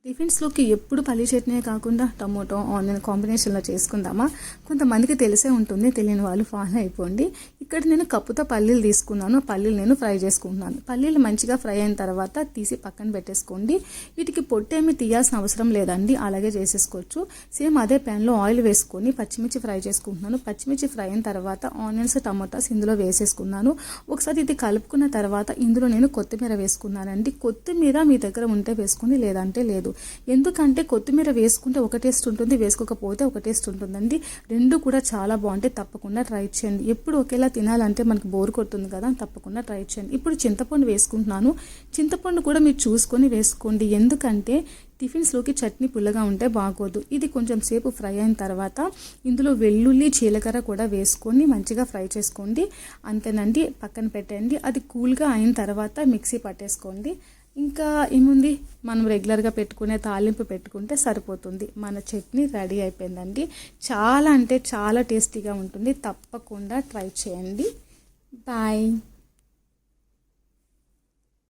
టిఫిన్స్లోకి ఎప్పుడు పల్లి చట్నీ కాకుండా టమోటో ఆనియన్ కాంబినేషన్లో చేసుకుందామా? కొంతమందికి తెలిసే ఉంటుంది, తెలియని వాళ్ళు ఫాలో అయిపోండి. ఇక్కడ నేను కప్పుతో పల్లీలు తీసుకున్నాను. పల్లీలు నేను ఫ్రై చేసుకుంటున్నాను. పల్లీలు మంచిగా ఫ్రై అయిన తర్వాత తీసి పక్కన పెట్టేసుకోండి. వీటికి పొట్టేమి తీయాల్సిన అవసరం లేదండి, అలాగే చేసేసుకోవచ్చు. సేమ్ అదే ప్యాన్లో ఆయిల్ వేసుకొని పచ్చిమిర్చి ఫ్రై చేసుకుంటున్నాను. పచ్చిమిర్చి ఫ్రై అయిన తర్వాత ఆనియన్స్ టమోటాస్ ఇందులో వేసేసుకున్నాను. ఒకసారి ఇది కలుపుకున్న తర్వాత ఇందులో నేను కొత్తిమీర వేసుకున్నానండి. కొత్తిమీర మీ దగ్గర ఉంటే వేసుకుని, లేదంటే లేదు. ఎందుకంటే కొత్తిమీర వేసుకుంటే ఒక టేస్ట్ ఉంటుంది, వేసుకోకపోతే ఒక టేస్ట్ ఉంటుందండి. రెండు కూడా చాలా బాగుంటాయి. తప్పకుండా ట్రై చేయండి. ఎప్పుడు ఒకేలా తినాలంటే మనకు బోర్ కొడుతుంది కదా, తప్పకుండా ట్రై చేయండి. ఇప్పుడు చింతపండు వేసుకుంటున్నాను. చింతపండు కూడా మీరు చూసుకొని వేసుకోండి, ఎందుకంటే టిఫిన్స్లోకి చట్నీ పుల్లగా ఉంటే బాగోదు. ఇది కొంచెం సేపు ఫ్రై అయిన తర్వాత ఇందులో వెల్లుల్లి జీలకర్ర కూడా వేసుకొని మంచిగా ఫ్రై చేసుకోండి. అంతేనండి, పక్కన పెట్టండి. అది కూల్గా అయిన తర్వాత మిక్సీ పట్టేసుకోండి. ఇంకా ఏముంది, మనం రెగ్యులర్గా పెట్టుకునే తాలింపు పెట్టుకుంటే సరిపోతుంది. మన చట్నీ రెడీ అయిపోయిందండి. చాలా అంటే చాలా టేస్టీగా ఉంటుంది. తప్పకుండా ట్రై చేయండి. బాయ్.